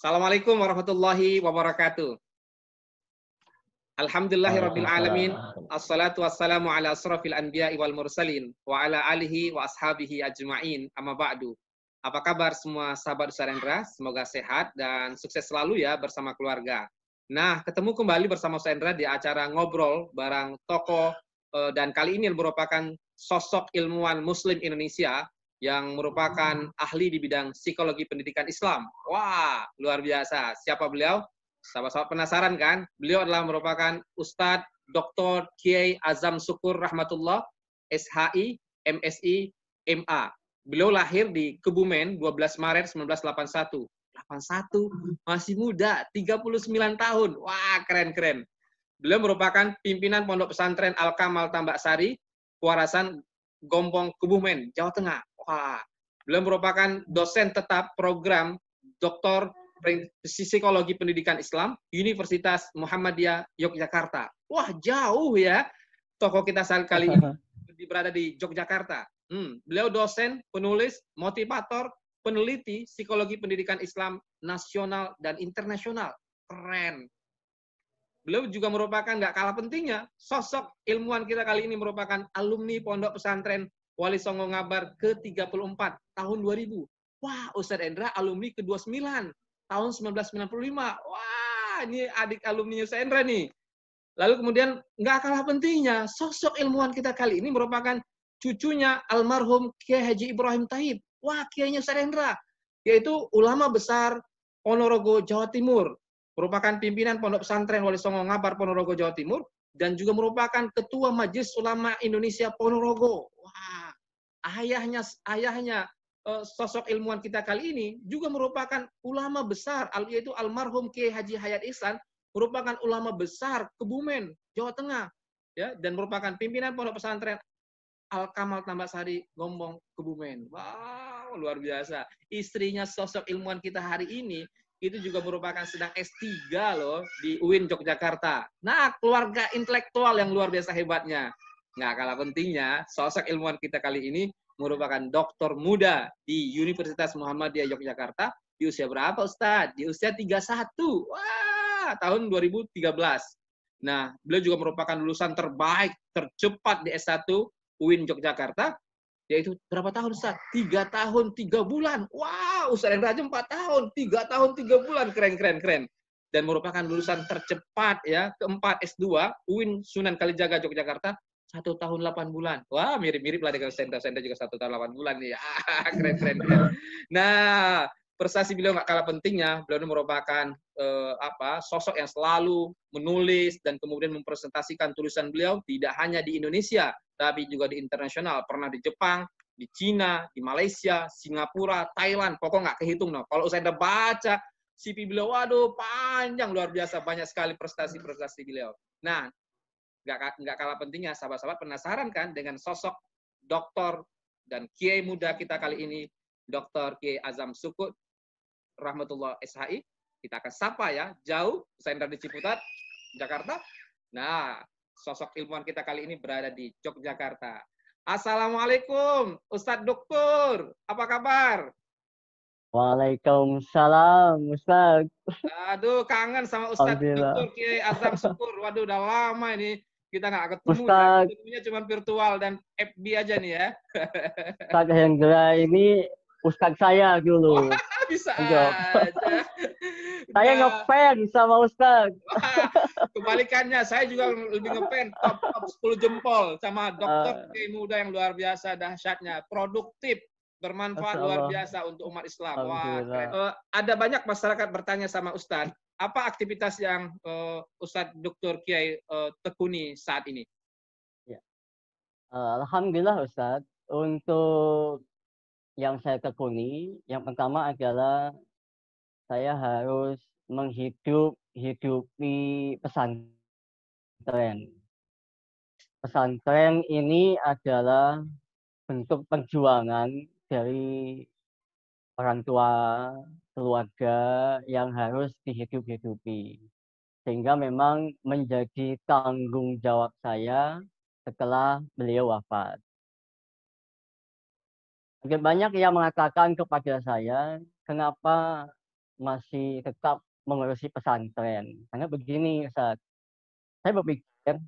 Assalamualaikum warahmatullahi wabarakatuh. Alhamdulillahirabbil alamin. Waalaikumsalam. Assalatu wassalamu ala asrofil anbiya'i wal mursalin wa ala alihi wa ashabihi ajma'in. Amma ba'du. Apa kabar semua sahabat Usarendra? Semoga sehat dan sukses selalu ya bersama keluarga. Nah, ketemu kembali bersama Usarendra di acara ngobrol bareng tokoh dan kali ini merupakan sosok ilmuwan muslim Indonesia yang merupakan ahli di bidang psikologi pendidikan Islam. Wah, luar biasa. Siapa beliau? Sahabat-sahabat penasaran kan? Beliau adalah merupakan Ustadz Dr. Kiai Azam Syukur Rahmatullah, SHI, MSI, MA. Beliau lahir di Kebumen 12 Maret 1981. 81, masih muda, 39 tahun. Wah, keren-keren. Beliau merupakan pimpinan Pondok Pesantren Al-Kamal Tambak Sari, Kuarasan Gombong, Kebumen, Jawa Tengah. Wah, beliau merupakan dosen tetap program Dr. Psikologi Pendidikan Islam, Universitas Muhammadiyah Yogyakarta. Wah, jauh ya tokoh kita kali ini berada di Yogyakarta. Beliau dosen, penulis, motivator, peneliti psikologi pendidikan Islam nasional dan internasional. Keren. Beliau juga merupakan nggak kalah pentingnya, sosok ilmuwan kita kali ini merupakan alumni Pondok Pesantren Wali Songo Ngabar ke-34 tahun 2000. Wah, Ustadz Endra alumni ke-29 tahun 1995. Wah, ini adik alumni Ustadz Endra nih. Lalu kemudian nggak kalah pentingnya, sosok ilmuwan kita kali ini merupakan cucunya almarhum Kiai Haji Ibrahim Taib. Wah, Kiainya Ustadz Endra, yaitu ulama besar Ponorogo, Jawa Timur. Merupakan pimpinan Pondok Pesantren Wali Songo Ngabar, Ponorogo, Jawa Timur, dan juga merupakan Ketua Majelis Ulama Indonesia Ponorogo. Wah, ayahnya sosok ilmuwan kita kali ini juga merupakan ulama besar, yaitu almarhum Kiai Haji Hayat Ihsan, merupakan ulama besar Kebumen, Jawa Tengah, ya, dan merupakan pimpinan Pondok Pesantren Al-Kamal Tambak Sari, Gombong, Kebumen. Wow, luar biasa. Istrinya sosok ilmuwan kita hari ini itu juga merupakan sedang S3 loh di UIN Yogyakarta. Nah, keluarga intelektual yang luar biasa hebatnya. Nggak kalah pentingnya, sosok ilmuwan kita kali ini merupakan doktor muda di Universitas Muhammadiyah Yogyakarta. Di usia berapa, Ustadz? Di usia 31. Wah, tahun 2013. Nah, beliau juga merupakan lulusan terbaik, tercepat di S1 UIN Yogyakarta, yaitu berapa tahun, Ustaz? 3 tahun, 3 bulan. Wow, Ustaz Endra aja 4 tahun, 3 tahun, 3 bulan. Keren. Dan merupakan lulusan tercepat ya, keempat S2, UIN Sunan Kalijaga, Yogyakarta, 1 tahun 8 bulan. Wah, mirip-mirip lah dengan Senda juga 1 tahun 8 bulan nih. Keren. Nah, prestasi beliau nggak kalah pentingnya. Beliau merupakan sosok yang selalu menulis dan kemudian mempresentasikan tulisan beliau tidak hanya di Indonesia, tapi juga di internasional. Pernah di Jepang, di Cina, di Malaysia, Singapura, Thailand. Pokoknya nggak kehitung. Kalau saya udah baca CV beliau, waduh panjang, luar biasa. Banyak sekali prestasi-prestasi beliau. Nah, nggak kalah pentingnya, sahabat-sahabat penasaran kan dengan sosok doktor dan kiai muda kita kali ini, Dr. Kiai Azam Syukur Rahmatullah SHI. Kita akan sapa ya, jauh, saya dari Ciputat, Jakarta. Nah, sosok ilmuwan kita kali ini berada di Yogyakarta. Assalamualaikum, Ustadz Dokter. Apa kabar? Waalaikumsalam, Ustaz. Aduh, kangen sama Ustadz Dokter Kiai Azam Syukur. Waduh, udah lama ini kita nggak ketemu. Ustaz, ketemunya cuma virtual dan FB aja nih ya. Ustaz Hendra ini Ustaz saya dulu. Bisa aja. Saya ngefans sama Ustaz. Wah, kebalikannya, saya juga lebih ngefans top 10 jempol sama dokter Kiai muda yang luar biasa dahsyatnya, produktif, bermanfaat luar biasa untuk umat Islam. Wah, keren. Ada banyak masyarakat bertanya sama Ustadz, apa aktivitas yang Ustadz Dr. Kiai tekuni saat ini? Ya. Alhamdulillah Ustadz, untuk yang saya tekuni, yang pertama adalah saya harus menghidupi pesantren. Pesantren ini adalah bentuk perjuangan dari orang tua, keluarga yang harus dihidupi. Sehingga memang menjadi tanggung jawab saya setelah beliau wafat. Mungkin banyak yang mengatakan kepada saya, kenapa masih tetap mengurusi pesantren. Karena begini, Ustaz, saya berpikir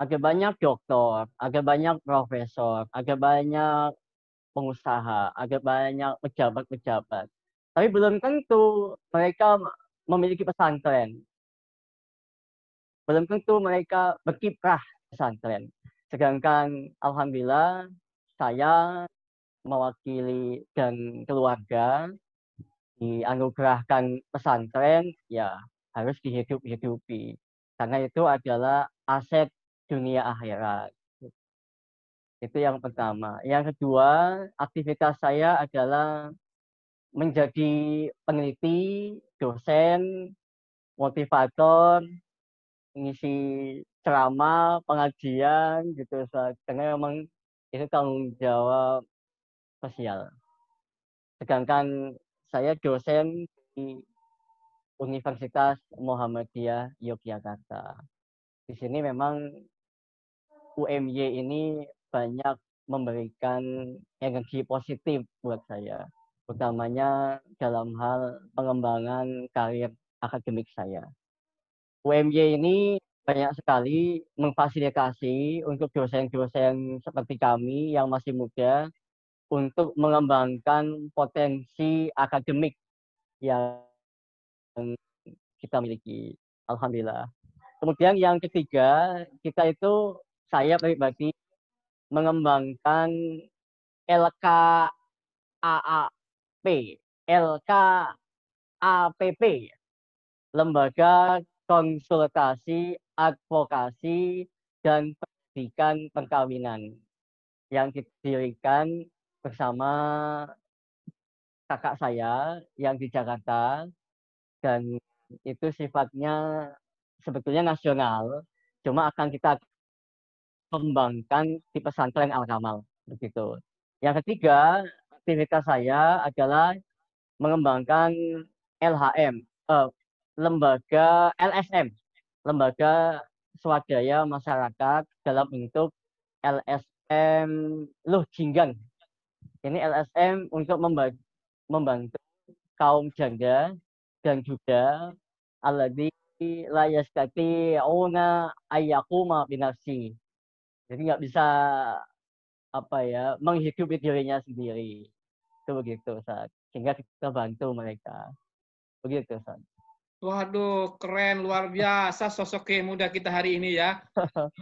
agak banyak dokter, agak banyak profesor, agak banyak pengusaha, agak banyak pejabat-pejabat. Tapi belum tentu mereka memiliki pesantren. Belum tentu mereka berkiprah pesantren. Sedangkan alhamdulillah saya mewakili dan keluarga dianugerahkan pesantren, ya harus dihidup-hidupi. Karena itu adalah aset dunia akhirat. Itu yang pertama. Yang kedua, aktivitas saya adalah menjadi peneliti, dosen, motivator, ngisi ceramah, pengajian gitu Ustaz. Karena memang itu tanggung jawab sosial. Sedangkan saya dosen di Universitas Muhammadiyah Yogyakarta. Di sini memang UMY ini banyak memberikan energi positif buat saya, utamanya dalam hal pengembangan karir akademik saya. UMY ini banyak sekali memfasilitasi untuk dosen-dosen seperti kami yang masih muda untuk mengembangkan potensi akademik yang kita miliki. Alhamdulillah. Kemudian yang ketiga, kita itu saya pribadi mengembangkan LKAAP, LKAPP, Lembaga Konsultasi Advokasi dan Pendidikan Perkawinan yang didirikan bersama kakak saya yang di Jakarta, dan itu sifatnya sebetulnya nasional, cuma akan kita kembangkan di pesantren Al-Kamal begitu. Yang ketiga, aktivitas saya adalah mengembangkan LHM, lembaga LSM, lembaga swadaya masyarakat dalam bentuk LSM Luh Jinggan. Ini LSM untuk membantu kaum janda dan juga alladzi la yastati'una ayyakuma binafsi. Jadi nggak bisa menghidupi dirinya sendiri. Itu begitu, Ustaz. Sehingga kita bantu mereka. Begitu, Ustaz. Waduh, keren, luar biasa sosok muda kita hari ini ya.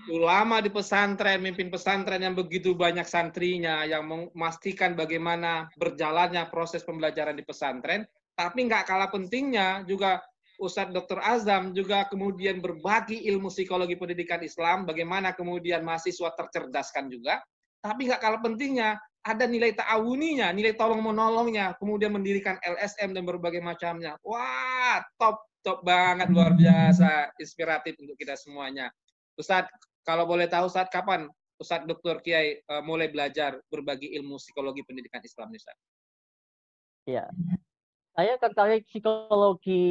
Ulama di pesantren, mimpin pesantren yang begitu banyak santrinya, yang memastikan bagaimana berjalannya proses pembelajaran di pesantren. Tapi nggak kalah pentingnya juga Ustadz Dr. Azam juga kemudian berbagi ilmu psikologi pendidikan Islam, bagaimana kemudian mahasiswa tercerdaskan juga. Tapi nggak kalah pentingnya, ada nilai ta'awuninya, nilai tolong-menolongnya, kemudian mendirikan LSM dan berbagai macamnya. Wah, top banget, luar biasa, inspiratif untuk kita semuanya. Ustadz, kalau boleh tahu Ustadz, kapan Ustadz Dr. Kiai mulai belajar berbagi ilmu psikologi pendidikan Islam, Ustadz? Iya, saya tertarik psikologi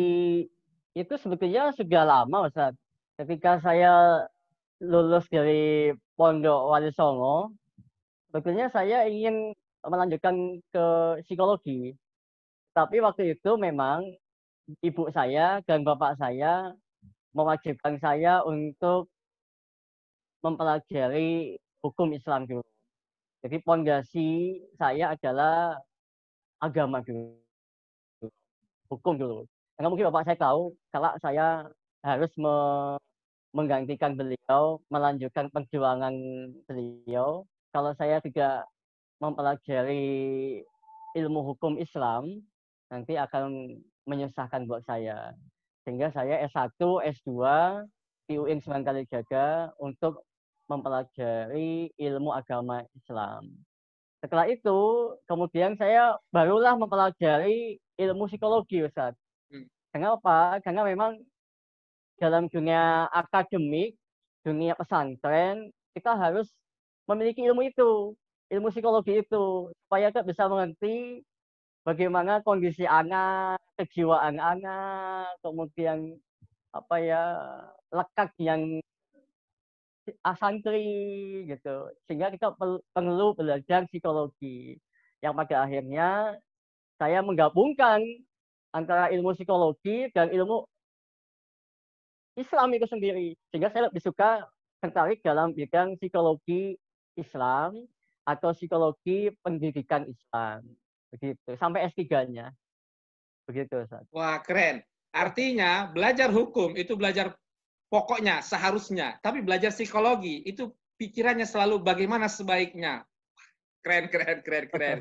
itu sebetulnya sudah lama, Ustaz. Ketika saya lulus dari Pondok Wali Songo, sebetulnya saya ingin melanjutkan ke psikologi. Tapi waktu itu memang ibu saya dan bapak saya mewajibkan saya untuk mempelajari hukum Islam dulu. Jadi pondasi saya adalah agama dulu, hukum dulu. Karena mungkin bapak saya tahu kalau saya harus menggantikan beliau, melanjutkan perjuangan beliau. Kalau saya tidak mempelajari ilmu hukum Islam, nanti akan menyusahkan buat saya. Sehingga saya S1, S2 di UIN Sunan Kalijaga untuk mempelajari ilmu agama Islam. Setelah itu, kemudian saya barulah mempelajari ilmu psikologi, Ustaz. Kenapa? Karena memang dalam dunia akademik, dunia pesantren, kita harus memiliki ilmu itu, ilmu psikologi itu, supaya kita bisa mengerti bagaimana kondisi anak, kejiwaan anak, kemudian lekat yang santri gitu, sehingga kita perlu belajar psikologi yang pada akhirnya saya menggabungkan antara ilmu psikologi dan ilmu Islam itu sendiri. Sehingga saya lebih suka tertarik dalam bidang psikologi Islam atau psikologi pendidikan Islam. Begitu. Sampai S3-nya. Begitu, Ustaz. Wah, keren. Artinya belajar hukum itu belajar pokoknya, seharusnya. Tapi belajar psikologi itu pikirannya selalu bagaimana sebaiknya. Keren, keren, keren, keren.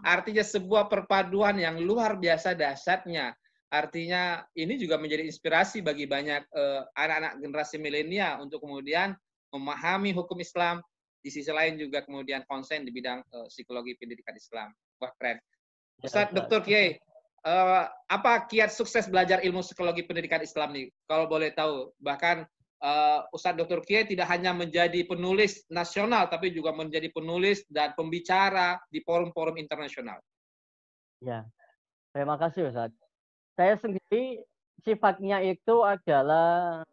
Artinya sebuah perpaduan yang luar biasa dahsyatnya. Artinya ini juga menjadi inspirasi bagi banyak anak-anak generasi milenial untuk kemudian memahami hukum Islam. Di sisi lain juga kemudian konsen di bidang psikologi pendidikan Islam. Wah, keren. Ustadz Dr. Kiai, apa kiat sukses belajar ilmu psikologi pendidikan Islam nih? Kalau boleh tahu, bahkan Ustadz Dr. Kiai tidak hanya menjadi penulis nasional, tapi juga menjadi penulis dan pembicara di forum-forum internasional. Ya, terima kasih Ustaz. Saya sendiri sifatnya itu adalah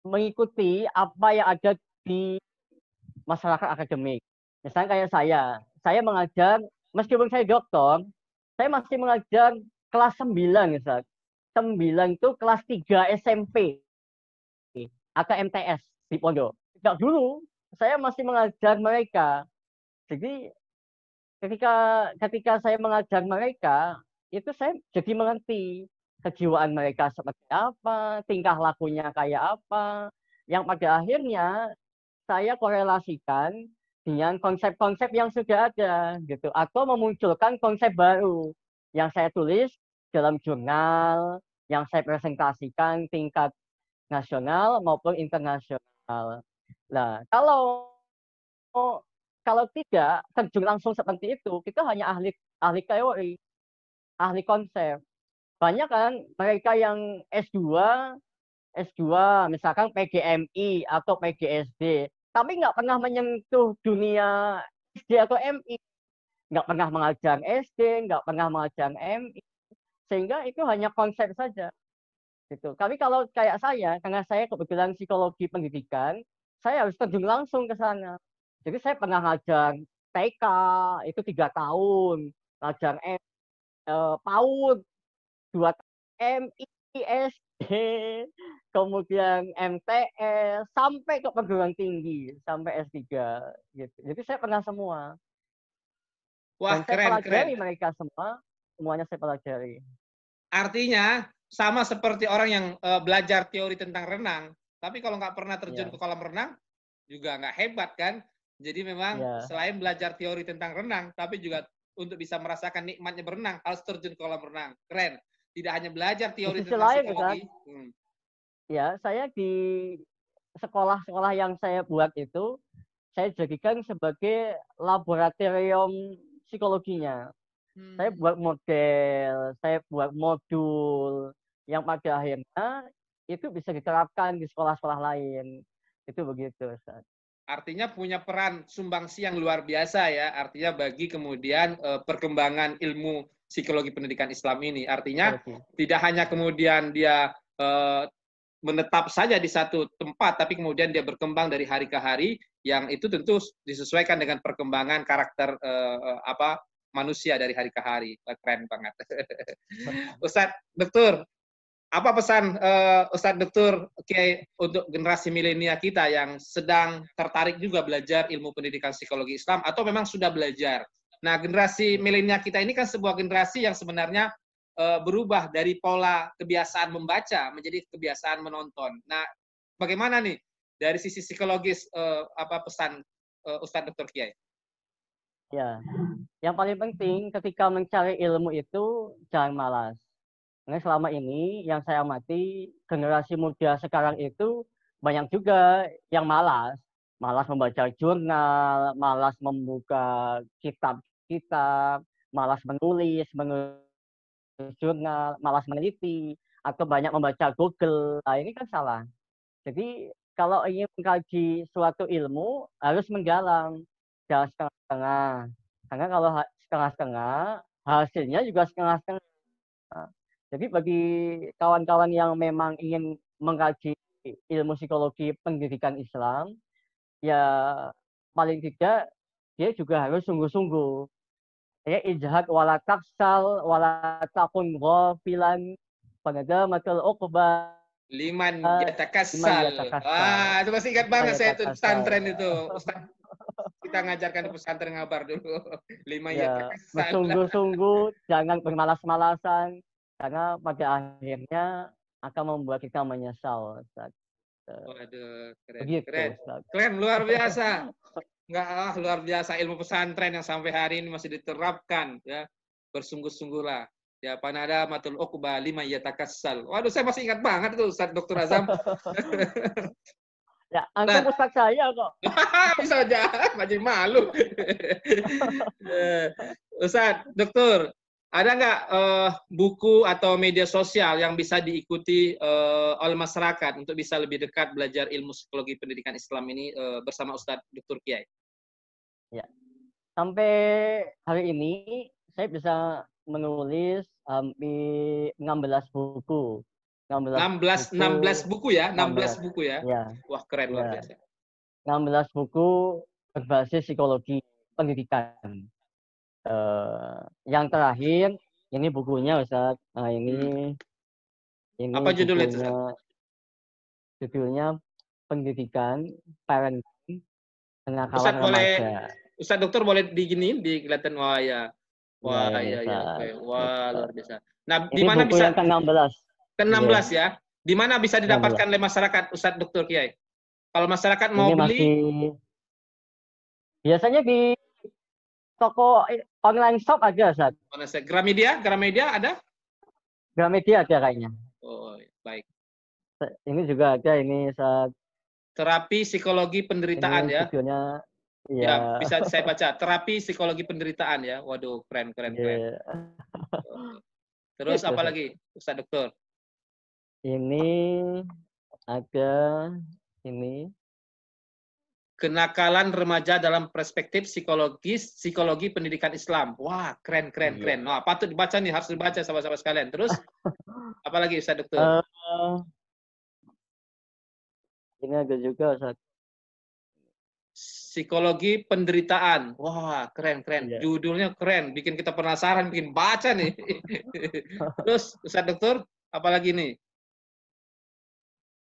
mengikuti apa yang ada di masyarakat akademik. Misalnya kayak saya mengajar, meskipun saya dokter, saya masih mengajar kelas 9, Ustaz. 9 itu kelas 3 SMP atau MTS di Pondok. Sejak dulu saya masih mengajar mereka. Jadi ketika saya mengajar mereka, itu saya jadi mengerti kejiwaan mereka seperti apa, tingkah lakunya kayak apa, yang pada akhirnya saya korelasikan dengan konsep-konsep yang sudah ada gitu, atau memunculkan konsep baru yang saya tulis dalam jurnal, yang saya presentasikan tingkat nasional maupun internasional. Nah, kalau tidak terjun langsung seperti itu, kita hanya ahli teori, ahli konsep. Banyak kan mereka yang S2 misalkan PGMI atau PGSD, tapi nggak pernah menyentuh dunia SD atau MI, nggak pernah mengajar SD, nggak pernah mengajar MI, sehingga itu hanya konsep saja. Gitu. Tapi kalau kayak saya, karena saya kebetulan psikologi pendidikan, saya harus terjun langsung ke sana. Jadi saya pernah ngajar TK itu 3 tahun, ngajar PAUD 2 tahun, MI, SD, kemudian MTS, sampai ke perguruan tinggi, sampai S3. Gitu. Jadi saya pernah semua. Wah, Dan saya keren, keren. pelajari mereka semua, semuanya saya pelajari. Artinya sama seperti orang yang belajar teori tentang renang, tapi kalau nggak pernah terjun Ya. ke kolam renang, juga nggak hebat kan? Jadi memang Ya. selain belajar teori tentang renang, tapi juga untuk bisa merasakan nikmatnya berenang, harus terjun ke kolam renang. Keren. Tidak hanya belajar Di teori sisi tentang lain, Ustaz, psikologi. ya saya di sekolah-sekolah yang saya buat itu, saya jadikan sebagai laboratorium psikologinya. Saya buat model, saya buat modul yang pada akhirnya itu bisa diterapkan di sekolah-sekolah lain. Itu begitu, Ustaz. Artinya punya peran sumbangsi yang luar biasa ya. Artinya bagi kemudian perkembangan ilmu psikologi pendidikan Islam ini. Artinya tidak hanya kemudian dia menetap saja di satu tempat, tapi kemudian dia berkembang dari hari ke hari, yang itu tentu disesuaikan dengan perkembangan karakter manusia dari hari ke hari. Keren banget. Ustadz Dokter, apa pesan Ustadz Dokter untuk generasi milenial kita yang sedang tertarik juga belajar ilmu pendidikan psikologi Islam atau memang sudah belajar? Nah, generasi milenial kita ini kan sebuah generasi yang sebenarnya berubah dari pola kebiasaan membaca menjadi kebiasaan menonton. Nah, bagaimana nih dari sisi psikologis pesan Ustadz Dr. Kiai? Ya, yang paling penting ketika mencari ilmu itu jangan malas. Karena selama ini yang saya amati generasi muda sekarang itu banyak juga yang malas. Malas membaca jurnal, malas membuka kitab-kitab, malas menulis jurnal, malas meneliti, atau banyak membaca Google. Nah, ini kan salah. Jadi, kalau ingin mengkaji suatu ilmu, harus mendalam. Jangan setengah-setengah. Karena kalau setengah-setengah, hasilnya juga setengah-setengah. Jadi, bagi kawan-kawan yang memang ingin mengkaji ilmu psikologi pendidikan Islam, ya paling tidak dia juga harus sungguh-sungguh. Saya ijhad wala taksal wala takun ghafilan panagamatul uqba Liman liman yatakassal. yatakassal. Wah, itu masih ingat Liman banget saya tuh di yatakassal. pesantren itu. Ustaz, kita ngajarkan di pesantren ngabar dulu. Liman Ya, yatakassal. bersungguh-sungguh, jangan bermalas-malasan, karena pada akhirnya akan membuat kita menyesal, Ustaz. Waduh, keren, Begitu, keren. Ustaz. Keren, luar biasa. Enggak, luar biasa ilmu pesantren yang sampai hari ini masih diterapkan, ya. Bersungguh-sungguhlah. Ya, panada matul uqba lima yatakassal. Waduh, saya masih ingat banget itu Ustaz Dr. Azam. Ya, antum Ustaz, Ustaz saya kok. bisa aja, masih malu. Ustaz, Dokter, ada nggak buku atau media sosial yang bisa diikuti oleh masyarakat untuk bisa lebih dekat belajar ilmu psikologi pendidikan Islam ini bersama Ustaz Dr. Kiai? Ya, sampai hari ini saya bisa menulis hampir 16 buku. 16 16 buku, 16 buku ya, 16 16. buku ya. Ya, Wah, keren luar ya. biasa. 16 buku berbasis psikologi pendidikan. Yang terakhir ini bukunya Ustaz. Nah, ini Apa judulnya itu, Ustaz? judulnya Pendidikan Parenting Ustaz Kenakalan boleh, Remaja. Ustaz Dokter boleh digini, di kelihatan, wah ya. Ya Wah, ini ya, ya, oke. Ustaz. Wah, luar biasa. Nah, di Ini mana buku bisa yang ke-16. ke-16 Ya, ya? Di mana bisa 16. didapatkan oleh masyarakat, Ustaz Dr. Kiai? Kalau masyarakat Ini mau masih beli, biasanya di toko online shop ada Ustaz. mana saya? Gramedia? Gramedia ada? Gramedia ada kayaknya. Oh, baik. Ini juga ada ini Ustaz. Terapi psikologi penderitaan Ini ya. judulnya Ya, ya, bisa saya baca. Terapi psikologi penderitaan ya. Waduh, keren, keren, keren. ya Terus itu apa Ustaz. lagi, Ustaz Dokter? Ini ada ini Kenakalan remaja dalam perspektif psikologis, psikologi pendidikan Islam. Wah, keren, keren, iya. keren. Wah, patut dibaca nih, harus dibaca sahabat-sahabat sekalian. Terus, apa lagi, Ustaz Dokter? Eh, ini ada juga Ustaz. Psikologi penderitaan. Wah, keren, keren. Iya. Judulnya keren, bikin kita penasaran, bikin baca nih. Terus, Ustaz Dokter, apa lagi nih?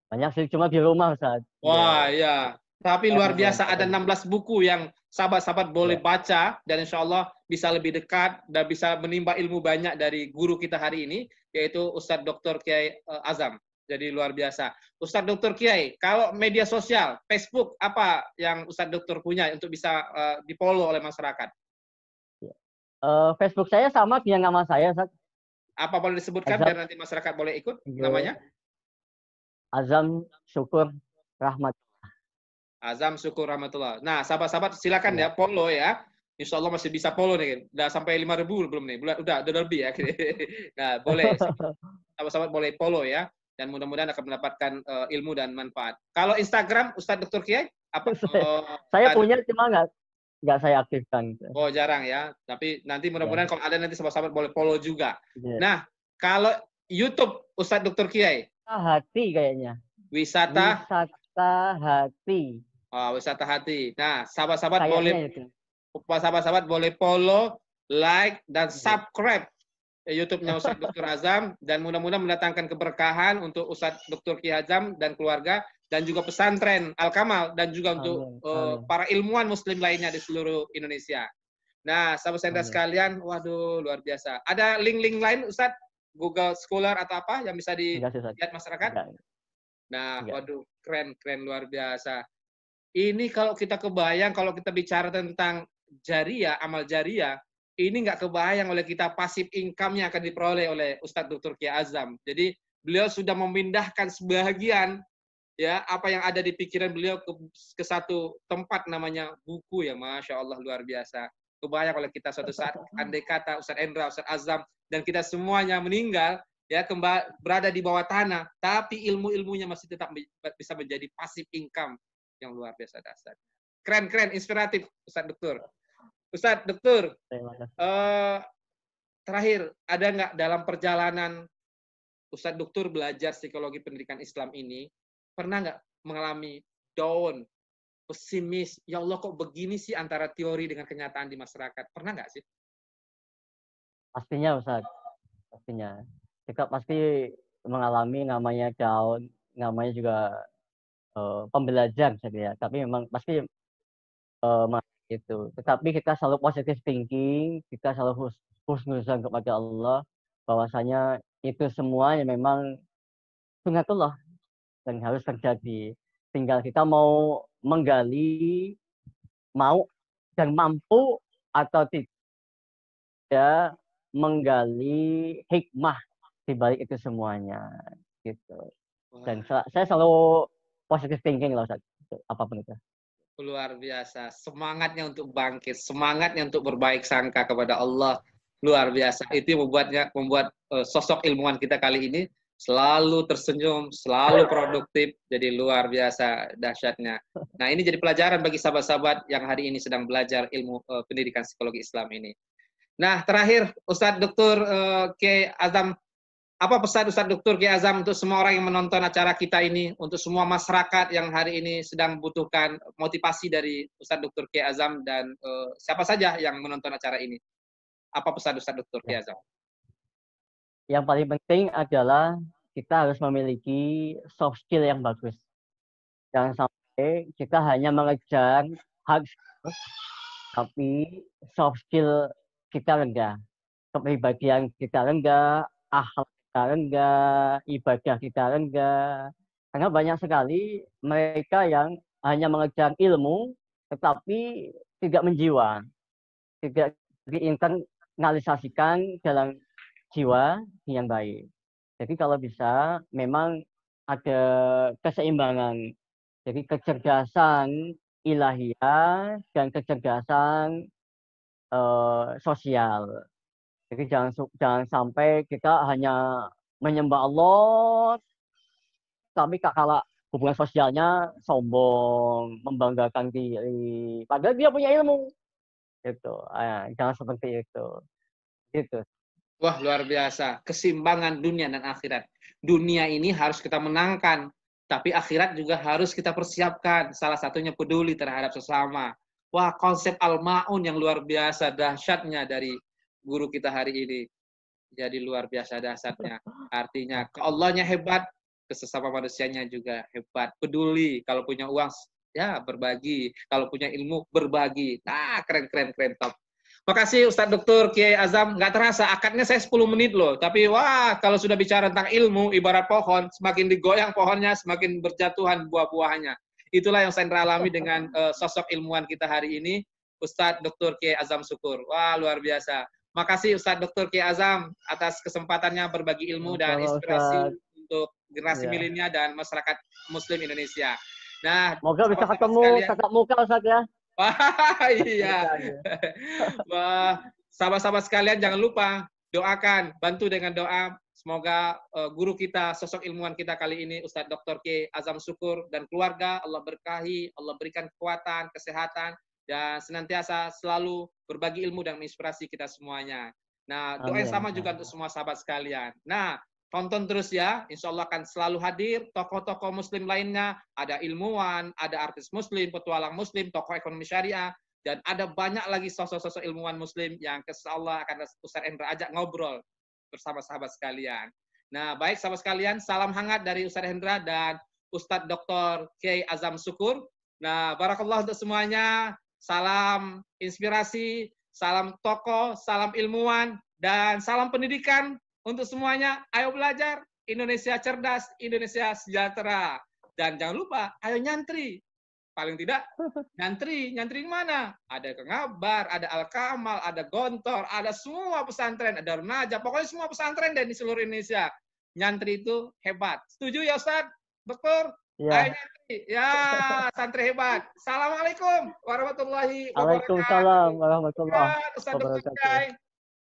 Banyak sih cuma di rumah Ustaz. Wah, Ya, ya. Tapi saya luar belum biasa, ada ketemu. 16 buku yang sahabat-sahabat boleh Ya. baca, dan insya Allah bisa lebih dekat dan bisa menimba ilmu banyak dari guru kita hari ini, yaitu Ustadz Dr. Kiai Azam. Jadi luar biasa. Ustadz Dr. Kiai, kalau media sosial, Facebook, apa yang Ustadz Dr. punya untuk bisa di-follow oleh masyarakat? Facebook saya sama dengan nama saya Ustaz. Apa boleh disebutkan Azam, biar nanti masyarakat boleh ikut ya, namanya? Azam Syukur Rahmat. Azam Syukur Rahmatullah. Nah, sahabat-sahabat silakan ya Ya. follow ya. Insya Allah masih bisa follow nih. Udah sampai 5.000 belum nih? Udah lebih ya. Nah, boleh. Sahabat-sahabat boleh follow ya. Dan mudah-mudahan akan mendapatkan ilmu dan manfaat. Kalau Instagram, Ustadz Dr. Kiai, apa? Saya punya cuma nggak saya aktifkan. Oh, jarang ya. Tapi nanti Ya. mudah-mudahan kalau ada nanti sahabat-sahabat boleh follow juga. Ya. Nah, kalau YouTube, Ustadz Dr. Kiai. Hati kayaknya. Wisata Hati. Oh, wisata hati. Nah, sahabat-sahabat Kayaknya boleh itu. sahabat-sahabat boleh follow, like, dan Ya. subscribe YouTube-nya Ustadz Dr. Azam, dan mudah-mudahan mendatangkan keberkahan untuk Ustadz Dr. Kiai Azam dan keluarga, dan juga pesantren Al-Kamal, dan juga untuk Amin. Amin. para ilmuwan muslim lainnya di seluruh Indonesia. Nah, sahabat-sahabat Amin. sekalian, waduh, luar biasa. Ada link-link lain, Ustadz? Google Scholar atau apa yang bisa Enggak sih, Ustaz. dilihat masyarakat? Enggak. Nah, Enggak. waduh, keren, keren, luar biasa. Ini kalau kita kebayang, kalau kita bicara tentang jariah, amal jariah, ini nggak kebayang oleh kita pasif income yang akan diperoleh oleh Ustadz Dr. Kiai Azam. Jadi beliau sudah memindahkan sebagian ya apa yang ada di pikiran beliau ke satu tempat namanya buku ya, Masya Allah, luar biasa. Kebayang oleh kita suatu saat, andai kata Ustadz Endra, Ustadz Azam, dan kita semuanya meninggal, ya berada di bawah tanah, tapi ilmu-ilmunya masih tetap bisa menjadi pasif income yang luar biasa dasar. Keren, keren, inspiratif, Ustadz Dokter. Ustadz Dokter, Terima kasih. terakhir, ada nggak dalam perjalanan Ustadz Dokter belajar psikologi pendidikan Islam ini, pernah nggak mengalami down, pesimis, ya Allah kok begini sih antara teori dengan kenyataan di masyarakat? Pernah nggak sih? Pastinya Ustaz, pastinya. Kita pasti mengalami namanya down, namanya juga pembelajar saja ya. Tapi memang pasti gitu. Tetapi kita selalu positive thinking, kita selalu husnuzan kepada Allah bahwasanya itu semua yang memang sunnatullah dan harus terjadi. Tinggal kita mau menggali, mau dan mampu atau tidak menggali hikmah di balik itu semuanya gitu. Dan Wah, saya selalu positive thinking lah Ustaz, apapun itu. luar biasa. Semangatnya untuk bangkit, semangatnya untuk berbaik sangka kepada Allah. Luar biasa. Itu yang membuat sosok ilmuwan kita kali ini selalu tersenyum, selalu produktif. Jadi luar biasa dahsyatnya. Nah, ini jadi pelajaran bagi sahabat-sahabat yang hari ini sedang belajar ilmu pendidikan psikologi Islam ini. Nah, terakhir Ustadz Dr. Kiai Azam, apa pesan Ustadz Dr. Kiai Azam untuk semua orang yang menonton acara kita ini, untuk semua masyarakat yang hari ini sedang membutuhkan motivasi dari Ustadz Dr. Kiai Azam dan siapa saja yang menonton acara ini? Apa pesan Ustadz Dr. Ya. Kiai Azam? Yang paling penting adalah kita harus memiliki soft skill yang bagus. Jangan sampai kita hanya mengejar hard skill, tapi soft skill kita rendah. Kepribadian kita rendah, akhlak kita rendah, ibadah kita rendah. Karena banyak sekali mereka yang hanya mengejar ilmu, tetapi tidak menjiwa, tidak diinternalisasikan dalam jiwa yang baik. Jadi kalau bisa memang ada keseimbangan. Jadi kecerdasan ilahiyah dan kecerdasan sosial. Jadi jangan sampai kita hanya menyembah Allah, tapi kalau hubungan sosialnya sombong, membanggakan diri. Padahal dia punya ilmu. Gitu. Jangan seperti itu. Gitu. Wah, luar biasa. Keseimbangan dunia dan akhirat. Dunia ini harus kita menangkan, tapi akhirat juga harus kita persiapkan. Salah satunya peduli terhadap sesama. Wah, konsep Al-Ma'un yang luar biasa dahsyatnya dari guru kita hari ini. Jadi luar biasa dahsyatnya. Artinya, ke Allahnya hebat, ke sesama manusianya juga hebat. Peduli, kalau punya uang, ya berbagi. Kalau punya ilmu, berbagi. Nah, keren, keren, keren, top. Makasih Ustadz Dr. Kiai Azam. Nggak terasa, akadnya saya 10 menit loh. Tapi wah, kalau sudah bicara tentang ilmu, ibarat pohon, semakin digoyang pohonnya, semakin berjatuhan buah-buahnya. Itulah yang saya alami dengan sosok ilmuwan kita hari ini, Ustadz Dr. Kiai Azam Syukur. Wah, luar biasa. Makasih Ustadz Dr. Kiai Azam atas kesempatannya berbagi ilmu dan Sama inspirasi Ustaz. untuk generasi Ya. milenial dan masyarakat Muslim Indonesia. Nah, Semoga bisa sahabat-sahabat ketemu sekalian, tatap muka Ustaz ya. wah, iya. Ya. Wah, sahabat-sahabat sekalian jangan lupa doakan, bantu dengan doa. Semoga guru kita, sosok ilmuwan kita kali ini, Ustadz Dr. Kiai Azam Syukur dan keluarga, Allah berkahi, Allah berikan kekuatan, kesehatan, dan senantiasa selalu berbagi ilmu dan menginspirasi kita semuanya. Nah, doa yang Amin. sama juga untuk semua sahabat sekalian. Nah, tonton terus ya, insya Allah akan selalu hadir tokoh-tokoh muslim lainnya, ada ilmuwan, ada artis muslim, petualang muslim, tokoh ekonomi syariah, dan ada banyak lagi sosok-sosok ilmuwan muslim yang insya Allah akan Ustaz Hendra ajak ngobrol bersama sahabat sekalian. Nah, baik sahabat sekalian, salam hangat dari Ustaz Hendra dan Ustadz Dr. Kiai Azam Syukur. Nah, barakallah untuk semuanya, salam inspirasi, salam tokoh, salam ilmuwan, dan salam pendidikan untuk semuanya. Ayo belajar, Indonesia cerdas, Indonesia sejahtera. Dan jangan lupa, ayo nyantri. Paling tidak, nyantri di mana? Ada Kengabar, ada Al-Kamal, ada Gontor, ada semua pesantren, ada Runaja, pokoknya semua pesantren dan di seluruh Indonesia. Nyantri itu hebat. Setuju ya Ustaz? Dokter? Ayo Ya. nyantri. Ya, santri hebat. Assalamualaikum warahmatullahi wabarakatuh. Waalaikumsalam warahmatullahi Ustaz Dr. wabarakatuh. Kiai.